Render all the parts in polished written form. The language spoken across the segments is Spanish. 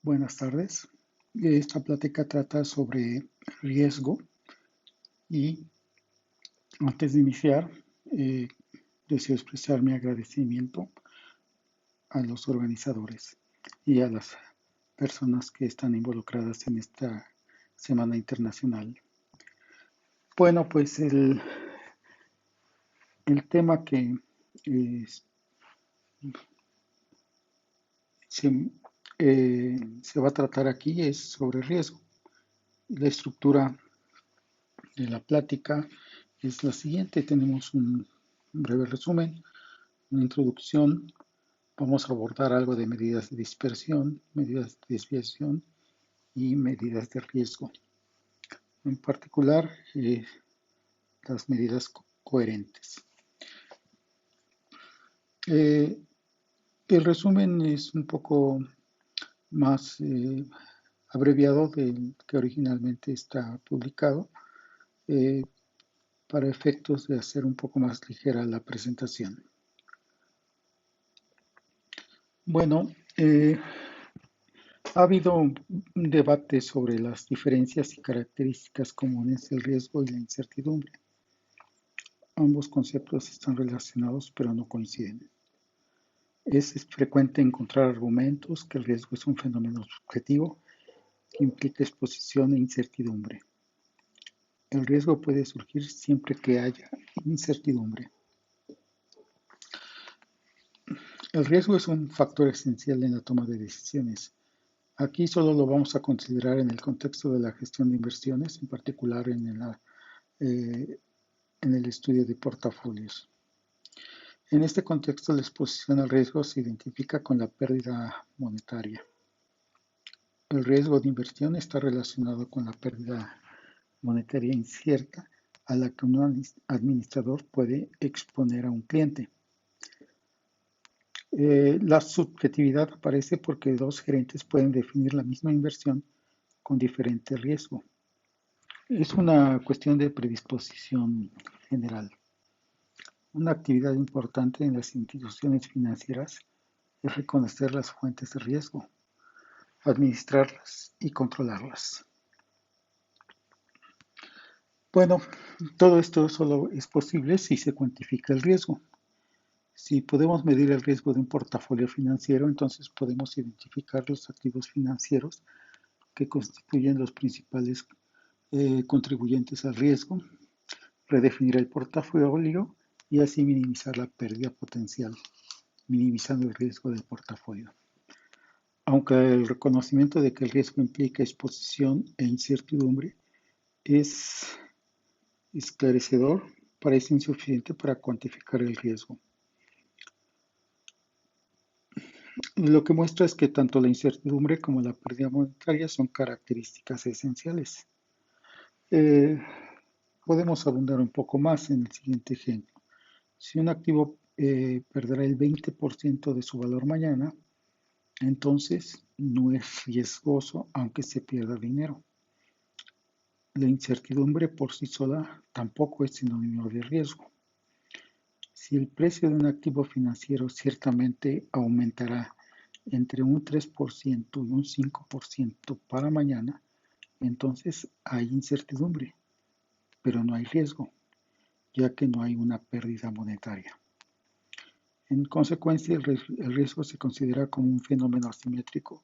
Buenas tardes. Esta plática trata sobre riesgo y antes de iniciar eh, deseo expresar mi agradecimiento a los organizadores y a las personas que están involucradas en esta Semana Internacional. Bueno, pues el tema que eh, se, se va a tratar aquí es sobre riesgo. La estructura de la plática es la siguiente. Tenemos un breve resumen, una introducción. Vamos a abordar algo de medidas de dispersión, medidas de desviación y medidas de riesgo. En particular, las medidas coherentes. El resumen es un poco más abreviado del que originalmente está publicado, eh, para efectos de hacer un poco más ligera la presentación. Bueno, ha habido un debate sobre las diferencias y características comunes del riesgo y la incertidumbre. Ambos conceptos están relacionados pero no coinciden. Es frecuente encontrar argumentos que el riesgo es un fenómeno subjetivo que implica exposición e incertidumbre. El riesgo puede surgir siempre que haya incertidumbre. El riesgo es un factor esencial en la toma de decisiones. Aquí solo lo vamos a considerar en el contexto de la gestión de inversiones, en particular eh, en el estudio de portafolios. En este contexto, la exposición al riesgo se identifica con la pérdida monetaria. El riesgo de inversión está relacionado con la pérdida monetaria incierta a la que un administrador puede exponer a un cliente. La subjetividad aparece porque dos gerentes pueden definir la misma inversión con diferente riesgo. Es una cuestión de predisposición general. Una actividad importante en las instituciones financieras es reconocer las fuentes de riesgo, administrarlas y controlarlas. Bueno, todo esto solo es posible si se cuantifica el riesgo. Si podemos medir el riesgo de un portafolio financiero, entonces podemos identificar los activos financieros que constituyen los principales contribuyentes al riesgo, redefinir el portafolio y así minimizar la pérdida potencial, minimizando el riesgo del portafolio. Aunque el reconocimiento de que el riesgo implica exposición e incertidumbre es esclarecedor, parece insuficiente para cuantificar el riesgo. Lo que muestra es que tanto la incertidumbre como la pérdida monetaria son características esenciales. Eh, Podemos abundar un poco más en el siguiente ejemplo. Si un activo perderá el 20% de su valor mañana, entonces no es riesgoso aunque se pierda dinero. La incertidumbre por sí sola tampoco es sinónimo de riesgo. Si el precio de un activo financiero ciertamente aumentará entre un 3% y un 5% para mañana, entonces hay incertidumbre, pero no hay riesgo, ya que no hay una pérdida monetaria. En consecuencia, el riesgo se considera como un fenómeno asimétrico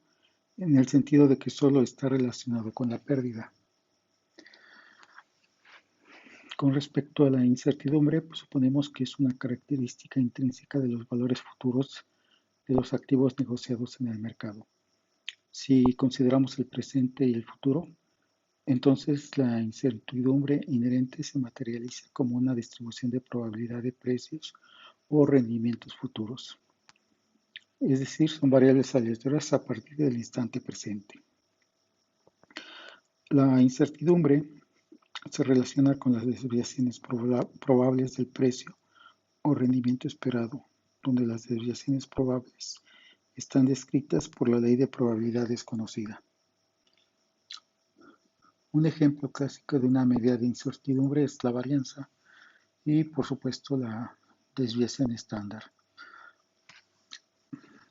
en el sentido de que solo está relacionado con la pérdida. Con respecto a la incertidumbre, pues suponemos que es una característica intrínseca de los valores futuros de los activos negociados en el mercado. Si consideramos el presente y el futuro, entonces la incertidumbre inherente se materializa como una distribución de probabilidad de precios o rendimientos futuros. Es decir, son variables aleatorias a partir del instante presente. La incertidumbre se relaciona con las desviaciones probables del precio o rendimiento esperado, donde las desviaciones probables están descritas por la ley de probabilidad desconocida. Un ejemplo clásico de una medida de incertidumbre es la varianza y, por supuesto, la desviación estándar.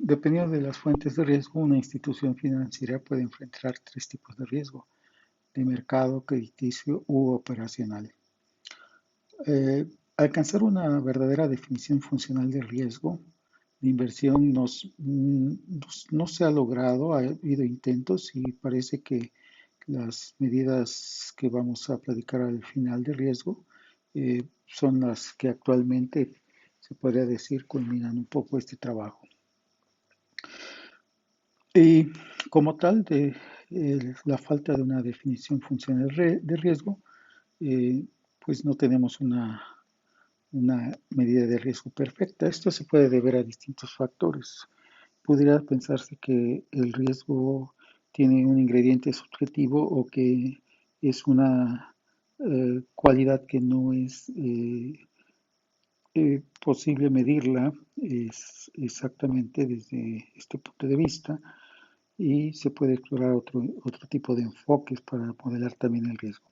Dependiendo de las fuentes de riesgo, una institución financiera puede enfrentar tres tipos de riesgo: de mercado, crediticio u operacional. Alcanzar una verdadera definición funcional de riesgo de inversión no se ha logrado, ha habido intentos y parece que las medidas que vamos a platicar al final de riesgo son las que actualmente se podría decir culminan un poco este trabajo. Y como tal, la falta de una definición funcional de riesgo, eh, pues no tenemos una medida de riesgo perfecta. Esto se puede deber a distintos factores. Pudiera pensarse que el riesgo tiene un ingrediente subjetivo o que es una cualidad que no es posible medirla exactamente desde este punto de vista, y se puede explorar otro tipo de enfoques para modelar también el riesgo.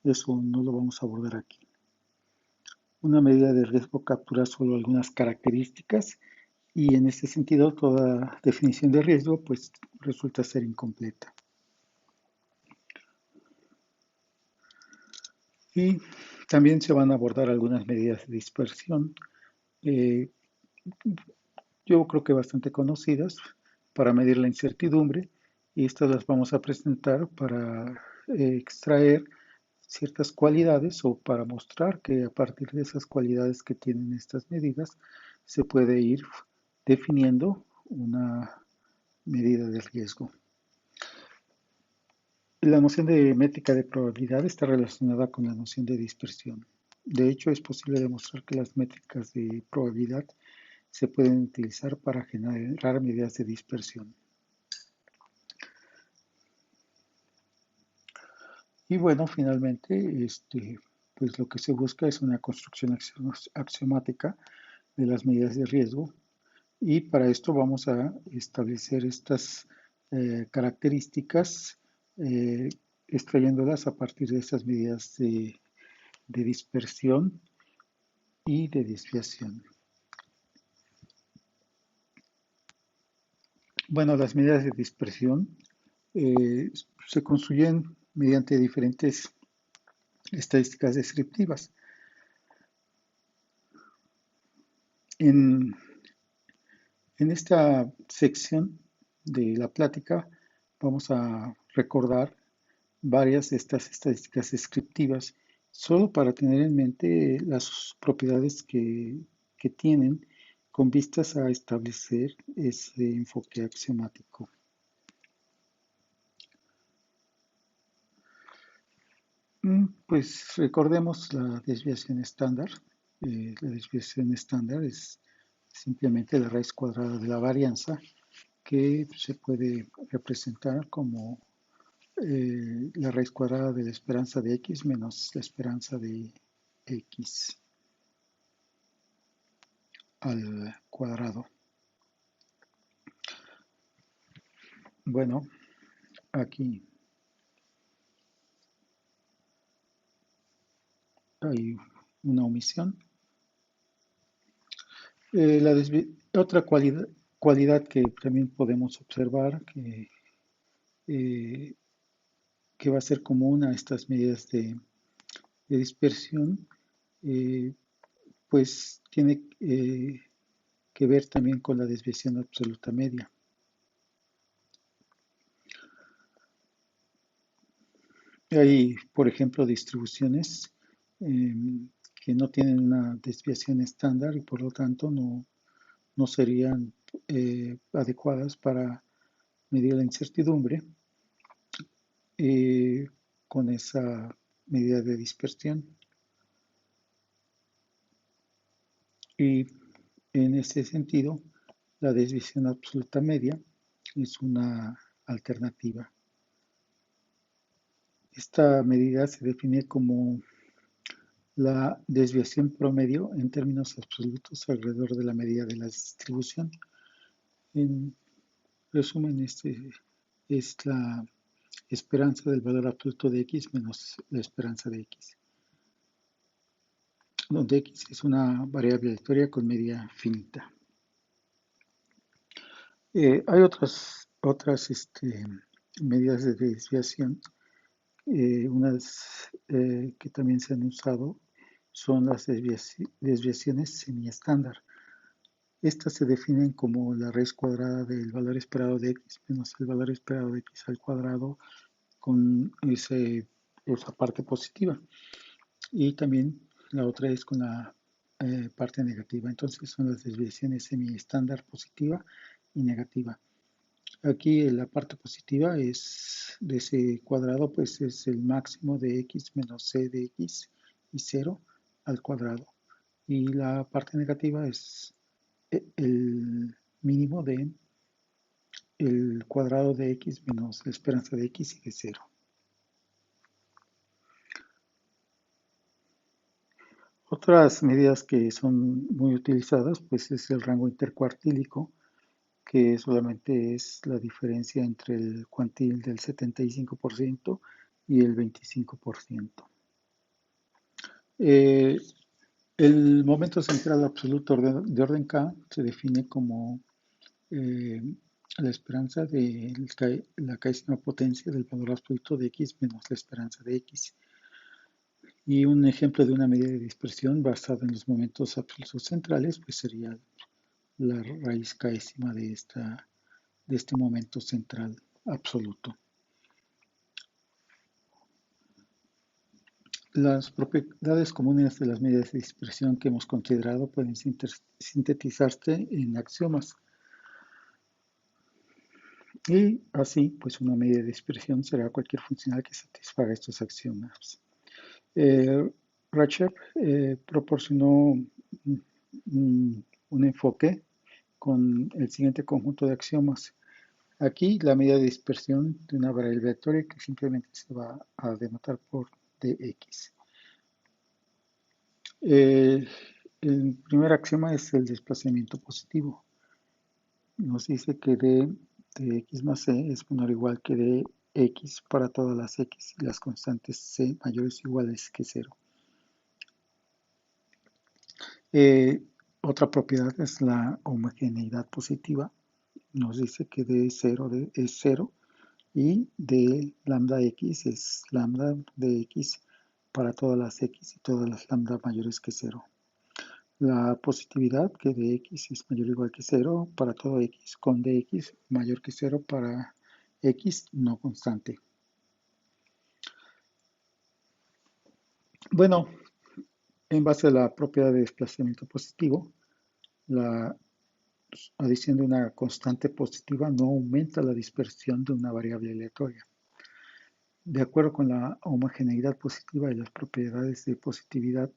Eso no lo vamos a abordar aquí. Una medida de riesgo captura solo algunas características y en este sentido toda definición de riesgo pues resulta ser incompleta. Y también se van a abordar algunas medidas de dispersión, eh, yo creo que bastante conocidas, para medir la incertidumbre, y estas las vamos a presentar para extraer ciertas cualidades o para mostrar que a partir de esas cualidades que tienen estas medidas se puede ir definiendo una medida de riesgo. La noción de métrica de probabilidad está relacionada con la noción de dispersión. De hecho, es posible demostrar que las métricas de probabilidad se pueden utilizar para generar medidas de dispersión. Y bueno, finalmente, pues lo que se busca es una construcción axiomática de las medidas de riesgo, y para esto vamos a establecer estas características, eh, extrayéndolas a partir de estas medidas de dispersión y de desviación. Bueno, las medidas de dispersión se construyen mediante diferentes estadísticas descriptivas. En, en esta sección de la plática vamos a recordar varias de estas estadísticas descriptivas, solo para tener en mente las propiedades que tienen con vistas a establecer ese enfoque axiomático. Pues recordemos la desviación estándar. La desviación estándar es simplemente la raíz cuadrada de la varianza, que se puede representar como la raíz cuadrada de la esperanza de x menos la esperanza de x al cuadrado. Bueno, aquí hay una omisión. Otra cualidad que también podemos observar eh, que va a ser común a estas medidas de dispersión, eh, pues tiene que ver también con la desviación absoluta media. Hay, por ejemplo, distribuciones eh, que no tienen una desviación estándar y por lo tanto no serían adecuadas para medir la incertidumbre eh, con esa medida de dispersión. Y en ese sentido, la desviación absoluta media es una alternativa. Esta medida se define como la desviación promedio en términos absolutos alrededor de la medida de la distribución. En resumen, es la esperanza del valor absoluto de x menos la esperanza de x, donde x es una variable aleatoria con media finita. Hay otras medidas de desviación. Unas que también se han usado son las desviaciones semiestándar. Estas se definen como la raíz cuadrada del valor esperado de x menos el valor esperado de x al cuadrado con esa parte positiva. Y también la otra es con la parte negativa. Entonces son las desviaciones semiestándar positiva y negativa. Aquí la parte positiva es de ese cuadrado, pues es el máximo de x menos c de x y 0 al cuadrado. Y la parte negativa es el mínimo de el cuadrado de x menos la esperanza de x y de 0. Otras medidas que son muy utilizadas, pues es el rango intercuartílico, que solamente es la diferencia entre el cuantil del 75% y el 25%. Eh, el momento central absoluto de orden K se define como eh, la esperanza de la késima potencia del valor absoluto de x menos la esperanza de x. Y un ejemplo de una medida de dispersión basada en los momentos absolutos centrales, pues sería la raíz késima de este momento central absoluto. Las propiedades comunes de las medidas de dispersión que hemos considerado pueden sintetizarse en axiomas. Y así, pues una medida de dispersión será cualquier funcional que satisfaga estos axiomas. Rachet proporcionó un enfoque con el siguiente conjunto de axiomas. Aquí la medida de dispersión de una variable vectorial que simplemente se va a denotar por dx. El primer axioma es el desplazamiento positivo. Nos dice que d de x más c es menor o igual que de x para todas las x y las constantes c mayores o iguales que 0. Otra propiedad es la homogeneidad positiva. Nos dice que d es 0 y de lambda x es lambda de x para todas las x y todas las lambda mayores que 0. La positividad que de x es mayor o igual que 0 para todo x con dx mayor que 0 para x no constante. Bueno, en base a la propiedad de desplazamiento positivo, la adición de una constante positiva no aumenta la dispersión de una variable aleatoria. De acuerdo con la homogeneidad positiva y las propiedades de positividad,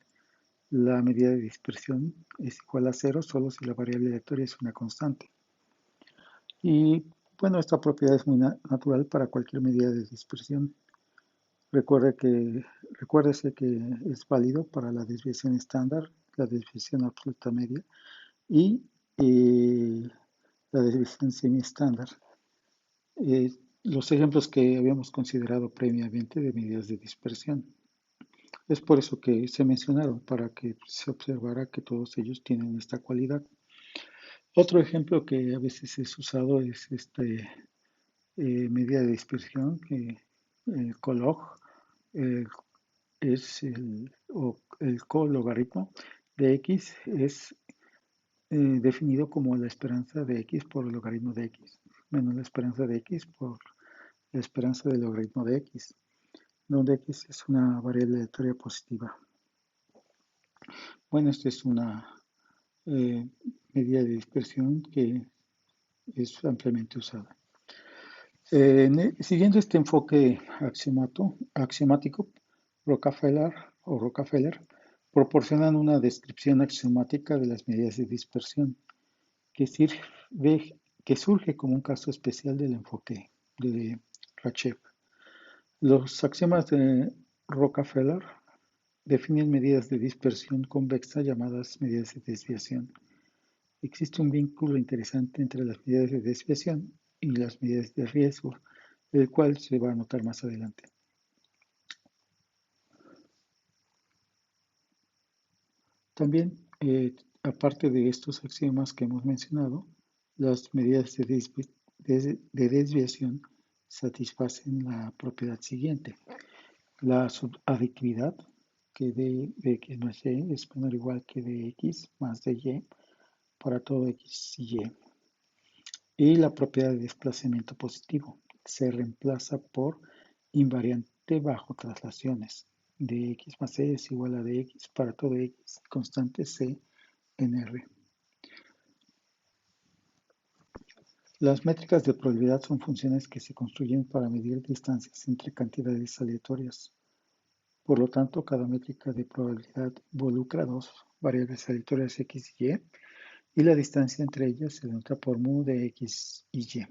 la medida de dispersión es igual a 0 solo si la variable aleatoria es una constante. Y bueno, esta propiedad es muy natural para cualquier medida de dispersión. Recuérdese que es válido para la desviación estándar, la desviación absoluta media y la desviación semiestándar. Los ejemplos que habíamos considerado previamente de medidas de dispersión. Es por eso que se mencionaron, para que se observara que todos ellos tienen esta cualidad. Otro ejemplo que a veces es usado es medida de dispersión, que el colog es el cologaritmo de x es definido como la esperanza de x por el logaritmo de x, menos la esperanza de x por la esperanza del logaritmo de x, donde x es una variable aleatoria positiva. Bueno, esta es una medida de dispersión que es ampliamente usada. Siguiendo este enfoque axiomático, Rockefeller proporcionan una descripción axiomática de las medidas de dispersión que surge como un caso especial del enfoque de Rachet. Los axiomas de Rockefeller definen medidas de dispersión convexa llamadas medidas de desviación. Existe un vínculo interesante entre las medidas de desviación y las medidas de riesgo, el cual se va a notar más adelante. También, aparte de estos axiomas que hemos mencionado, Las medidas de desviación satisfacen la propiedad siguiente. La subaditividad, que de x más y es menor o igual que de x más de y para todo x y y. Y la propiedad de desplazamiento positivo se reemplaza por invariante bajo traslaciones. De x más c es igual a de x para todo x constante c en R. Las métricas de probabilidad son funciones que se construyen para medir distancias entre cantidades aleatorias. Por lo tanto, cada métrica de probabilidad involucra dos variables aleatorias x y y, y la distancia entre ellas se denota por mu de x y y,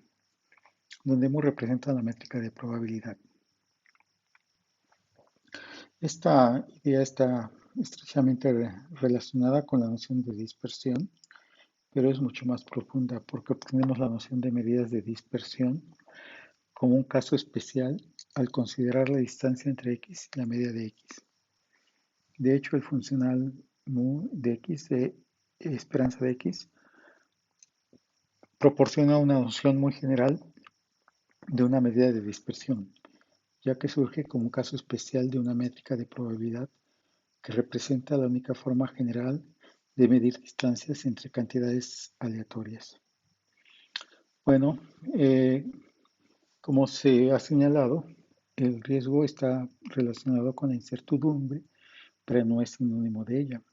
donde mu representa la métrica de probabilidad. Esta idea está estrechamente relacionada con la noción de dispersión, pero es mucho más profunda porque obtenemos la noción de medidas de dispersión como un caso especial al considerar la distancia entre x y la media de x. De hecho, el funcional mu de x de esperanza de x proporciona una noción muy general de una medida de dispersión, ya que surge como un caso especial de una métrica de probabilidad que representa la única forma general de medir distancias entre cantidades aleatorias. Bueno, como se ha señalado, el riesgo está relacionado con la incertidumbre, pero no es sinónimo de ella.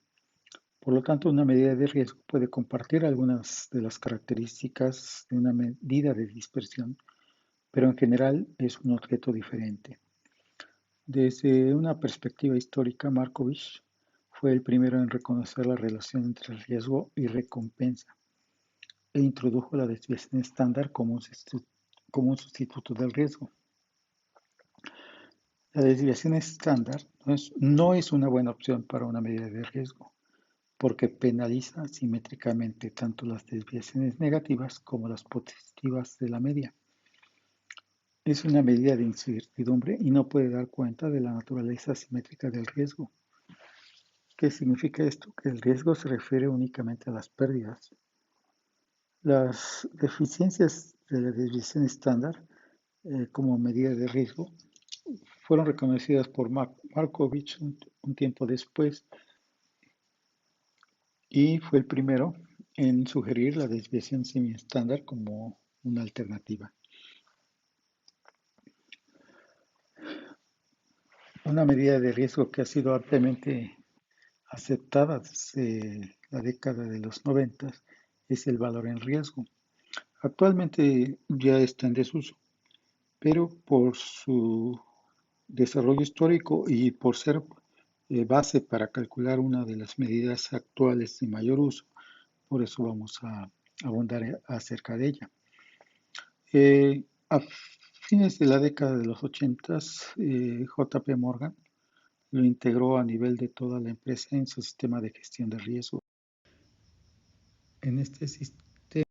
Por lo tanto, una medida de riesgo puede compartir algunas de las características de una medida de dispersión, pero en general es un objeto diferente. Desde una perspectiva histórica, Markovich fue el primero en reconocer la relación entre riesgo y recompensa e introdujo la desviación estándar como un sustituto del riesgo. La desviación estándar no es una buena opción para una medida de riesgo, porque penaliza simétricamente tanto las desviaciones negativas como las positivas de la media. Es una medida de incertidumbre y no puede dar cuenta de la naturaleza simétrica del riesgo. ¿Qué significa esto? Que el riesgo se refiere únicamente a las pérdidas. Las deficiencias de la desviación estándar como medida de riesgo fueron reconocidas por Markovich un tiempo después y fue el primero en sugerir la desviación semiestándar como una alternativa. Una medida de riesgo que ha sido ampliamente aceptada desde la década de los 90 es el valor en riesgo. Actualmente ya está en desuso, pero por su desarrollo histórico y por ser base para calcular una de las medidas actuales de mayor uso, por eso vamos a abundar acerca de ella. A fines de la década de los 80, JP Morgan lo integró a nivel de toda la empresa en su sistema de gestión de riesgo. En este sistema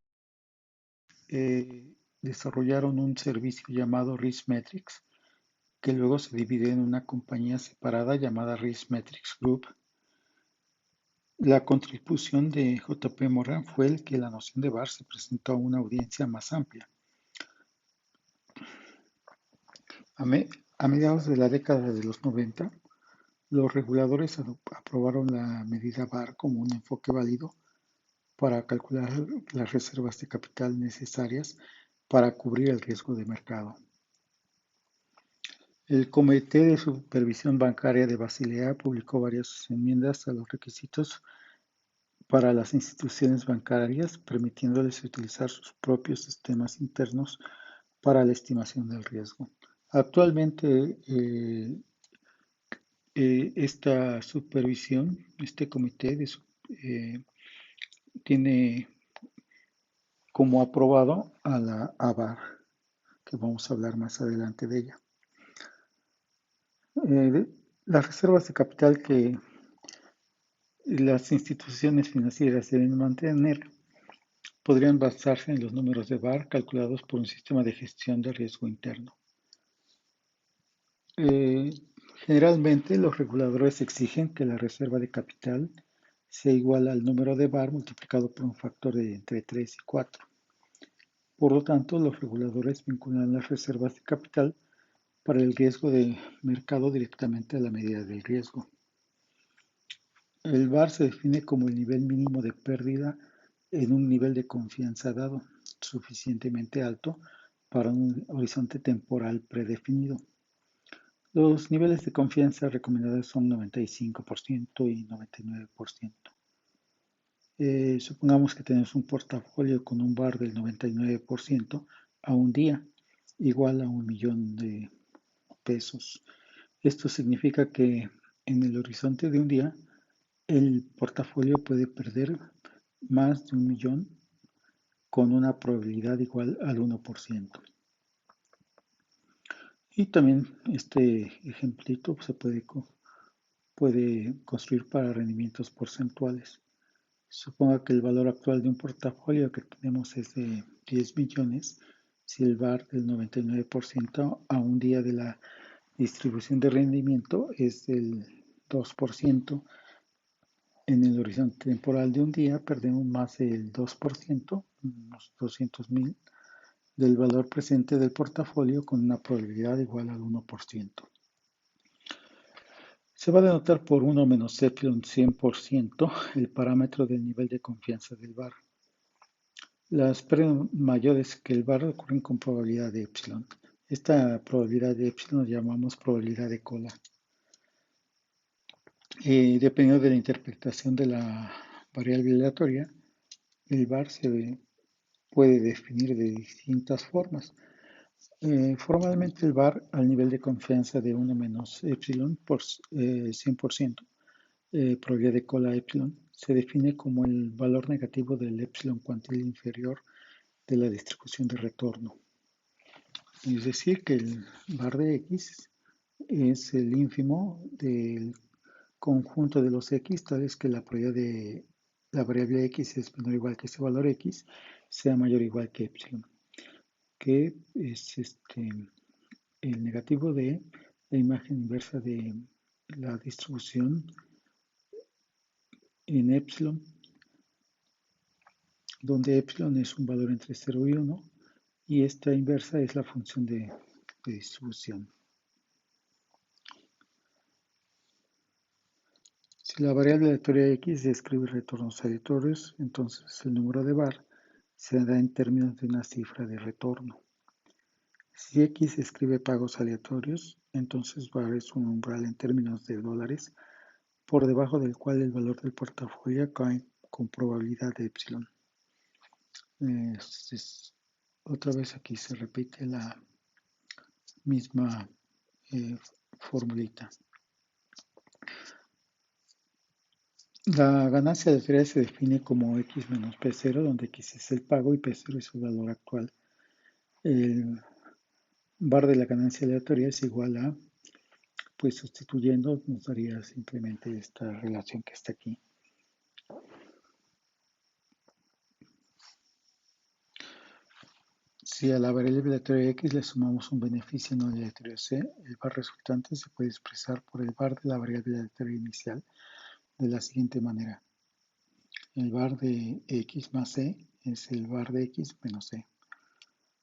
desarrollaron un servicio llamado RiskMetrics, que luego se dividió en una compañía separada llamada RiskMetrics Group. La contribución de JP Morgan fue el que la noción de VAR se presentó a una audiencia más amplia. A mediados de la década de los 90, los reguladores aprobaron la medida VAR como un enfoque válido para calcular las reservas de capital necesarias para cubrir el riesgo de mercado. El Comité de Supervisión Bancaria de Basilea publicó varias enmiendas a los requisitos para las instituciones bancarias, permitiéndoles utilizar sus propios sistemas internos para la estimación del riesgo. Actualmente, esta supervisión, este comité tiene como aprobado a la ABAR, que vamos a hablar más adelante de ella. Las reservas de capital que las instituciones financieras deben mantener podrían basarse en los números de VAR calculados por un sistema de gestión de riesgo interno. Generalmente los reguladores exigen que la reserva de capital sea igual al número de VAR multiplicado por un factor de entre 3 y 4. Por lo tanto, los reguladores vinculan las reservas de capital para el riesgo de mercado directamente a la medida del riesgo. El VaR se define como el nivel mínimo de pérdida en un nivel de confianza dado, suficientemente alto para un horizonte temporal predefinido. Los niveles de confianza recomendados son 95% y 99%. Supongamos que tenemos un portafolio con un VaR del 99% a un día, igual a 1 millón de pesos. Esto significa que en el horizonte de un día, el portafolio puede perder más de 1 millón con una probabilidad igual al 1%. Y también este ejemplito se puede construir para rendimientos porcentuales. Suponga que el valor actual de un portafolio que tenemos es de 10 millones. Si el VaR del 99% a un día de la distribución de rendimiento es del 2%, en el horizonte temporal de un día perdemos más del 2%, unos 200,000, del valor presente del portafolio con una probabilidad igual al 1%. Se va a denotar por 1 menos epsilon 100% el parámetro del nivel de confianza del VaR. Las pérdidas mayores que el VaR ocurren con probabilidad de epsilon. Esta probabilidad de epsilon la llamamos probabilidad de cola. Dependiendo de la interpretación de la variable aleatoria, el VaR se puede definir de distintas formas. Formalmente el VaR al nivel de confianza de 1 menos epsilon por 100%, probabilidad de cola epsilon, se define como el valor negativo del epsilon cuantil inferior de la distribución de retorno. Es decir, que el VaR de X es el ínfimo del conjunto de los X, tales que la probabilidad de la variable X es menor o igual que ese valor X, sea mayor o igual que epsilon, que es el negativo de la imagen inversa de la distribución en epsilon, donde epsilon es un valor entre 0 y 1, y esta inversa es la función de distribución. Si la variable aleatoria X describe retornos aleatorios, entonces el número de VaR se da en términos de una cifra de retorno. Si X escribe pagos aleatorios, entonces VaR es un umbral en términos de dólares, por debajo del cual el valor del portafolio cae con probabilidad de epsilon. Otra vez aquí se repite la misma formulita. La ganancia de feria se define como X menos P0, donde X es el pago y P0 es el valor actual. El VaR de la ganancia aleatoria es igual a, pues sustituyendo, nos daría simplemente esta relación que está aquí. Si a la variable aleatoria X le sumamos un beneficio no aleatorio C, el VaR resultante se puede expresar por el VaR de la variable aleatoria inicial de la siguiente manera. El VaR de X más C es el VaR de X menos C.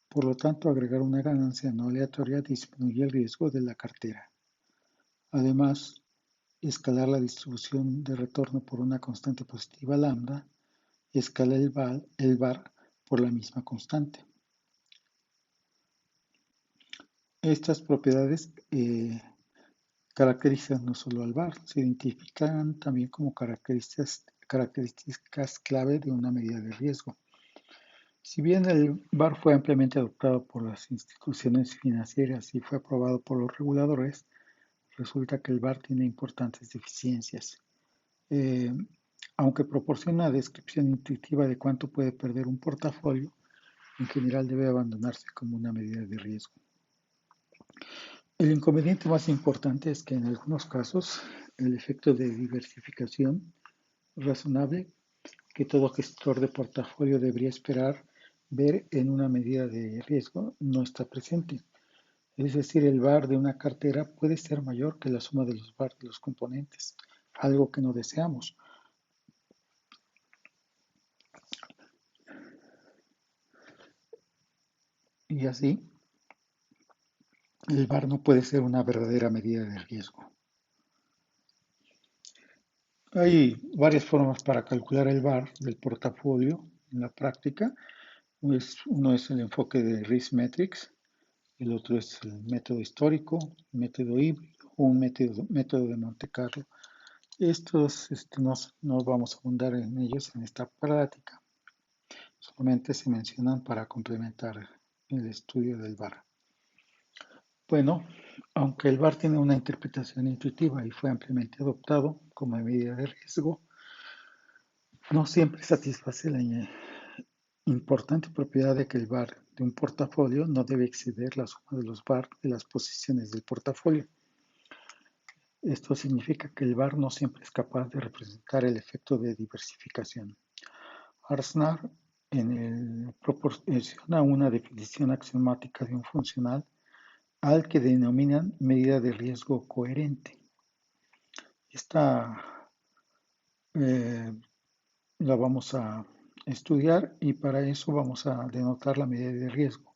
Por lo tanto, agregar una ganancia no aleatoria disminuye el riesgo de la cartera. Además, escalar la distribución de retorno por una constante positiva lambda escala el VaR por la misma constante. Estas propiedades caracterizan no solo al VaR, se identifican también como características clave de una medida de riesgo. Si bien el VaR fue ampliamente adoptado por las instituciones financieras y fue aprobado por los reguladores, resulta que el VaR tiene importantes deficiencias. Aunque proporciona una descripción intuitiva de cuánto puede perder un portafolio, en general debe abandonarse como una medida de riesgo. El inconveniente más importante es que en algunos casos el efecto de diversificación razonable que todo gestor de portafolio debería esperar ver en una medida de riesgo no está presente. Es decir, el VaR de una cartera puede ser mayor que la suma de los VaR de los componentes, algo que no deseamos. Y así, el VAR no puede ser una verdadera medida de riesgo. Hay varias formas para calcular el VAR del portafolio en la práctica. Uno es el enfoque de Risk Metrics, el otro es el método histórico, método híbrido o un método de Monte Carlo. Estos no vamos a abundar en ellos en esta práctica, solamente se mencionan para complementar el estudio del VAR. Bueno, aunque el VAR tiene una interpretación intuitiva y fue ampliamente adoptado como medida de riesgo, no siempre satisface la importante propiedad de que el VAR de un portafolio no debe exceder la suma de los VAR de las posiciones del portafolio. Esto significa que el VAR no siempre es capaz de representar el efecto de diversificación. Arsenault proporciona una definición axiomática de un funcional al que denominan medida de riesgo coherente. Esta la vamos a estudiar y para eso vamos a denotar la medida de riesgo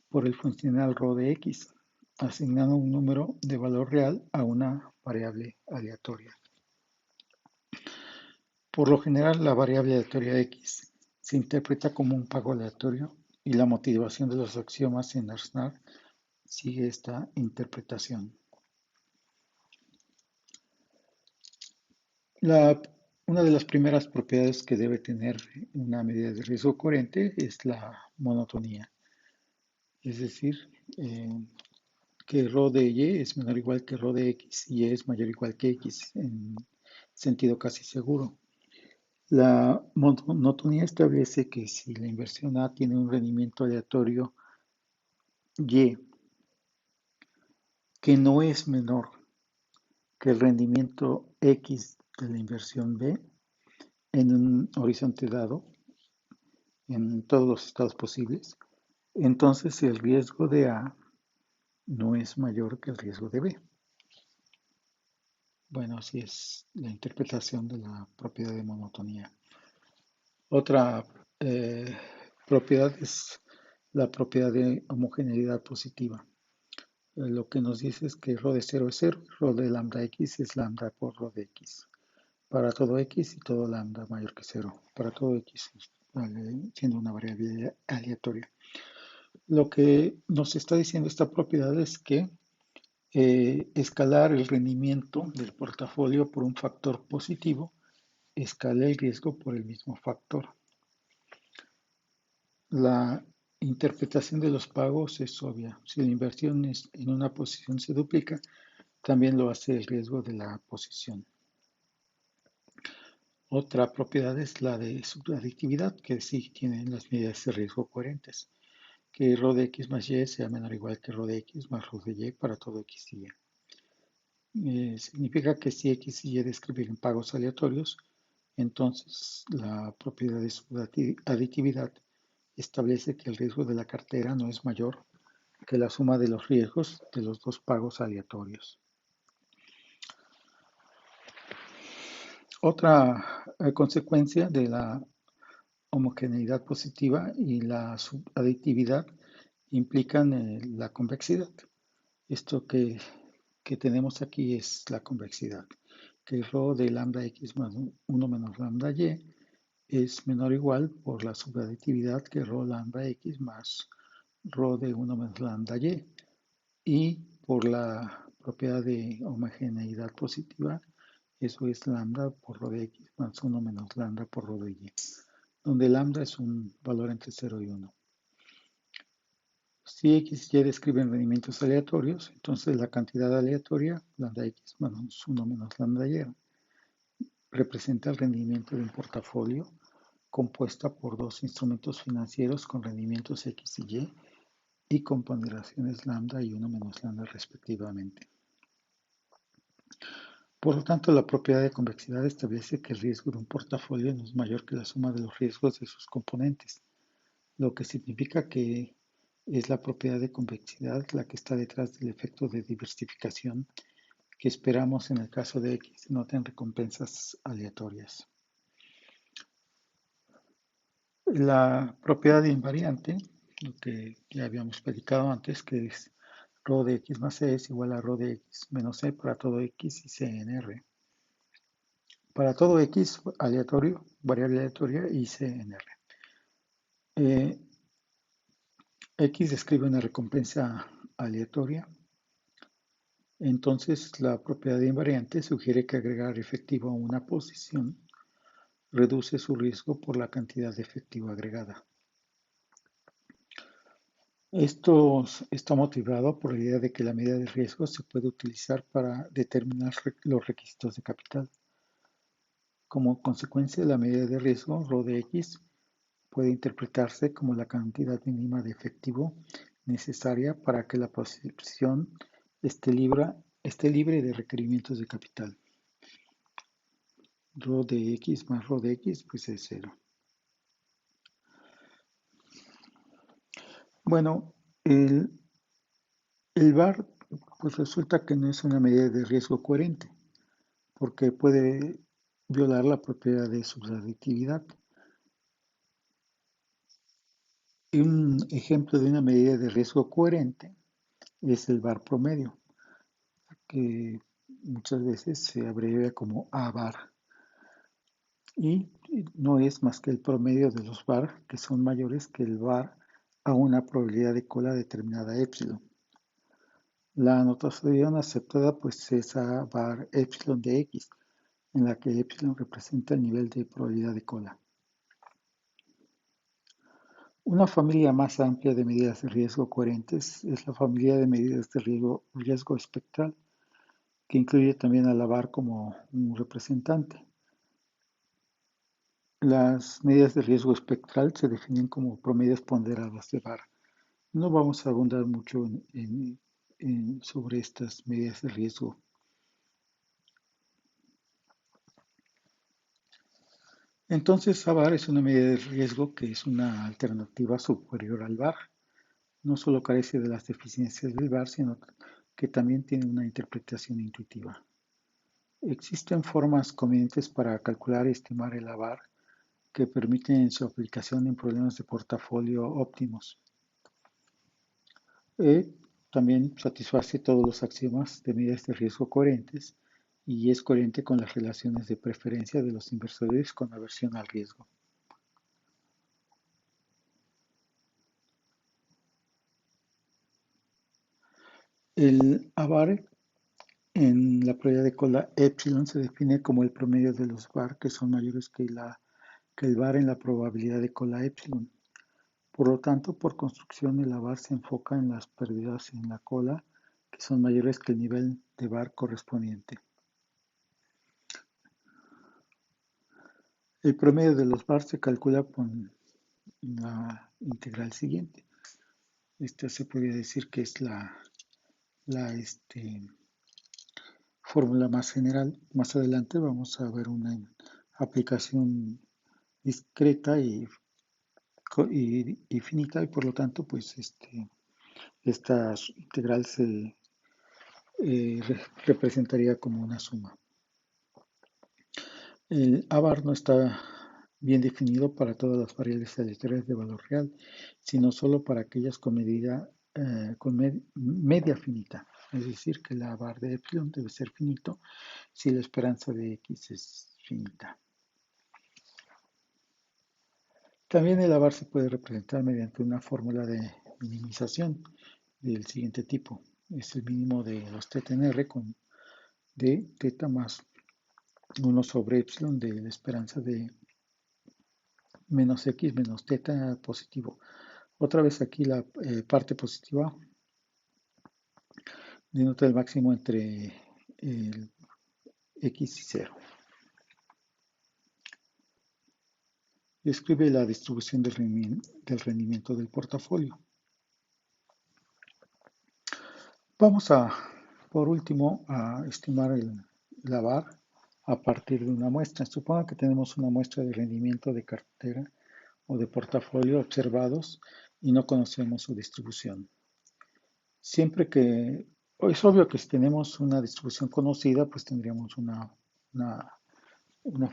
por el funcional ρ de x, asignando un número de valor real a una variable aleatoria. Por lo general, la variable aleatoria x se interpreta como un pago aleatorio y la motivación de los axiomas en Arsenault sigue esta interpretación. Una de las primeras propiedades que debe tener una medida de riesgo coherente es la monotonía. Es decir, que ρ de y es menor o igual que ρ de x y y es mayor o igual que x en sentido casi seguro. La monotonía establece que si la inversión A tiene un rendimiento aleatorio y que no es menor que el rendimiento x de la inversión B en un horizonte dado, en todos los estados posibles, entonces el riesgo de A no es mayor que el riesgo de B. Bueno, así es la interpretación de la propiedad de monotonía. Otra propiedad es la propiedad de homogeneidad positiva. Lo que nos dice es que ρ de 0 es 0, ρ de lambda x es lambda por ρ de x. Para todo x y todo lambda mayor que 0. Para todo x siendo una variable aleatoria. Lo que nos está diciendo esta propiedad es que escalar el rendimiento del portafolio por un factor positivo escala el riesgo por el mismo factor. La interpretación de los pagos es obvia. Si la inversión en una posición se duplica, también lo hace el riesgo de la posición. Otra propiedad es la de subaditividad, que sí tienen las medidas de riesgo coherentes, que ρ de x más y sea menor o igual que ρ de x más ρ de y para todo x y y. Significa que si x y y describen pagos aleatorios, entonces la propiedad de subaditividad establece que el riesgo de la cartera no es mayor que la suma de los riesgos de los dos pagos aleatorios. Otra consecuencia de la homogeneidad positiva y la subaditividad implican la convexidad. Esto que tenemos aquí es la convexidad, que ρ de lambda x más 1 menos lambda y es menor o igual por la subaditividad que ρ lambda x más ρ de 1 menos lambda y por la propiedad de homogeneidad positiva, eso es lambda por ρ de x más 1 menos lambda por ρ de y, donde lambda es un valor entre 0 y 1. Si x y describen rendimientos aleatorios, entonces la cantidad aleatoria, lambda x menos 1 menos lambda y, representa el rendimiento de un portafolio compuesta por dos instrumentos financieros con rendimientos x y con ponderaciones lambda y 1 menos lambda respectivamente. Por lo tanto, la propiedad de convexidad establece que el riesgo de un portafolio no es mayor que la suma de los riesgos de sus componentes, lo que significa que es la propiedad de convexidad la que está detrás del efecto de diversificación que esperamos en el caso de X noten recompensas aleatorias. La propiedad invariante lo que ya habíamos platicado antes, que es rho de x más c es igual a rho de x menos c para todo x y c en R. Para todo x aleatorio, variable aleatoria y c en R. X describe una recompensa aleatoria. Entonces, la propiedad de invariante sugiere que agregar efectivo a una posición reduce su riesgo por la cantidad de efectivo agregada. Esto está motivado por la idea de que la medida de riesgo se puede utilizar para determinar los requisitos de capital. Como consecuencia, la medida de riesgo, rho de x, puede interpretarse como la cantidad mínima de efectivo necesaria para que la posición esté libre de requerimientos de capital. Rho de x más rho de x pues es 0. Bueno, el VAR pues resulta que no es una medida de riesgo coherente porque puede violar la propiedad de subjetividad. Y un ejemplo de una medida de riesgo coherente es el VAR promedio, que muchas veces se abrevia como A-VAR. Y no es más que el promedio de los VAR que son mayores que el VAR a una probabilidad de cola determinada epsilon. La notación aceptada pues es A bar epsilon de x, en la que epsilon representa el nivel de probabilidad de cola. Una familia más amplia de medidas de riesgo coherentes es la familia de medidas de riesgo espectral, que incluye también a la VAR como un representante. Las medidas de riesgo espectral se definen como promedios ponderados de VAR. No vamos a abundar mucho sobre estas medidas de riesgo. Entonces, VAR es una medida de riesgo que es una alternativa superior al VAR. No solo carece de las deficiencias del VAR, sino que también tiene una interpretación intuitiva. Existen formas convenientes para calcular y estimar el VAR que permiten su aplicación en problemas de portafolio óptimos. También satisface todos los axiomas de medidas de riesgo coherentes y es coherente con las relaciones de preferencia de los inversores con aversión al riesgo. El AVAR en la probabilidad de cola epsilon se define como el promedio de los VAR que son mayores que el VAR en la probabilidad de cola epsilon. Por lo tanto, por construcción, el VAR se enfoca en las pérdidas en la cola que son mayores que el nivel de VAR correspondiente. El promedio de los VAR se calcula con la integral siguiente. Esta se podría decir que es la fórmula más general. Más adelante vamos a ver una aplicación discreta y finita y por lo tanto pues esta integral se representaría como una suma. El AVAR no está bien definido para todas las variables aleatorias de valor real, sino solo para aquellas con media finita. Es decir, que la AVAR de epsilon debe ser finito si la esperanza de x es finita. También el AVAR se puede representar mediante una fórmula de minimización del siguiente tipo. Es el mínimo de los θ en R con d θ más 1 sobre epsilon de la esperanza de menos x menos θ positivo. Otra vez aquí la parte positiva denota el máximo entre el x y 0. Describe la distribución del rendimiento del portafolio. Vamos por último, a estimar la VAR a partir de una muestra. Suponga que tenemos una muestra de rendimiento de cartera o de portafolio observados y no conocemos su distribución. Siempre que, es obvio que si tenemos una distribución conocida, pues tendríamos una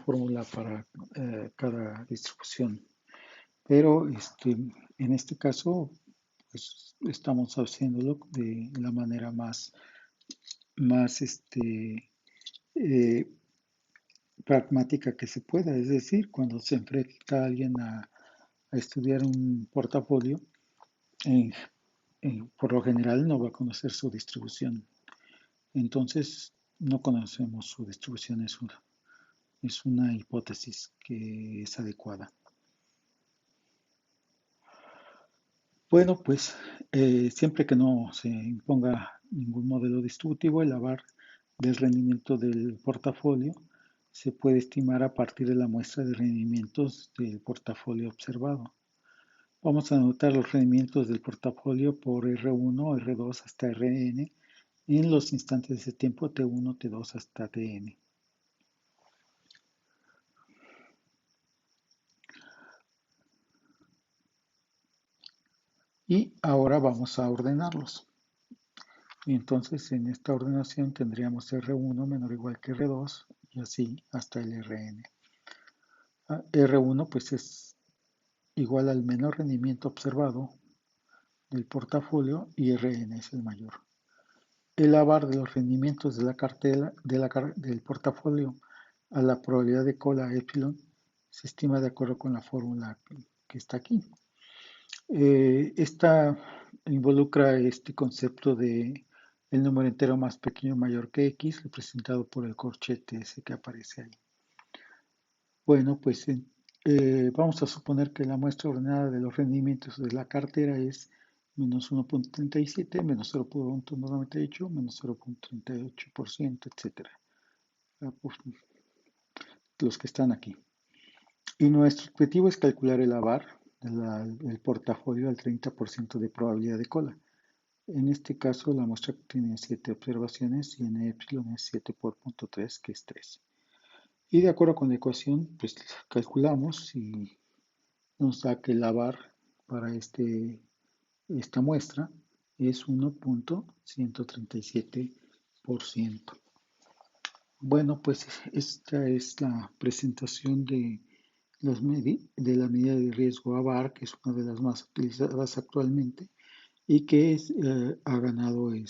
fórmula para cada distribución. Pero en este caso pues estamos haciéndolo de la manera más eh, pragmática que se pueda. Es decir, cuando se enfrenta alguien a estudiar un portafolio, eh, por lo general no va a conocer su distribución. Entonces, no conocemos su distribución, es una hipótesis que es adecuada. Bueno, pues siempre que no se imponga ningún modelo distributivo, el AVAR del rendimiento del portafolio se puede estimar a partir de la muestra de rendimientos del portafolio observado. Vamos a anotar los rendimientos del portafolio por R1, R2 hasta Rn en los instantes de tiempo T1, T2 hasta Tn. Y ahora vamos a ordenarlos. Y entonces en esta ordenación tendríamos R1 menor o igual que R2 y así hasta el Rn. R1 pues es igual al menor rendimiento observado del portafolio y Rn es el mayor. El AVAR de los rendimientos de la cartela del portafolio a la probabilidad de cola epsilon se estima de acuerdo con la fórmula que está aquí. Esta involucra este concepto de el número entero más pequeño mayor que x, representado por el corchete ese que aparece ahí. Bueno, pues vamos a suponer que la muestra ordenada de los rendimientos de la cartera es menos 1.37, menos 0.98, menos 0.38%, etcétera. Pues, los que están aquí. Y nuestro objetivo es calcular el AVAR del portafolio al 30% de probabilidad de cola. En este caso, la muestra tiene 7 observaciones y en epsilon es 7 por 0.3, que es 3. Y de acuerdo con la ecuación, pues calculamos y nos da que el AVAR para esta muestra es 1.137%. Bueno, pues esta es la presentación de la medida de riesgo AVAR, que es una de las más utilizadas actualmente y que ha ganado en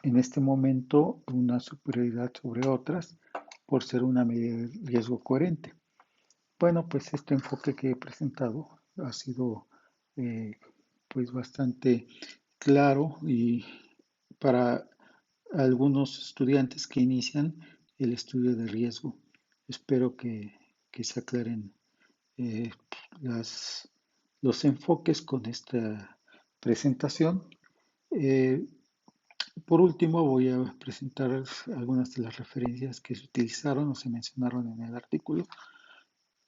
este momento una superioridad sobre otras por ser una medida de riesgo coherente. Bueno, pues este enfoque que he presentado ha sido pues bastante claro y para algunos estudiantes que inician el estudio de riesgo. Espero que se aclaren eh, las, los enfoques con esta presentación. Eh, por último, voy a presentar algunas de las referencias que se utilizaron o se mencionaron en el artículo.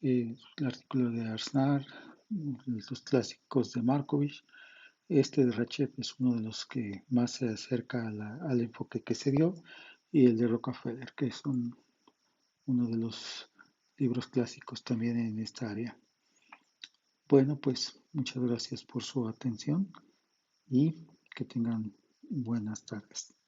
El artículo de Arsnar, los clásicos de Markovich. Este de Rachep es uno de los que más se acerca al enfoque que se dio, y el de Rockefeller, que es uno de los libros clásicos también en esta área. Bueno, pues muchas gracias por su atención y que tengan buenas tardes.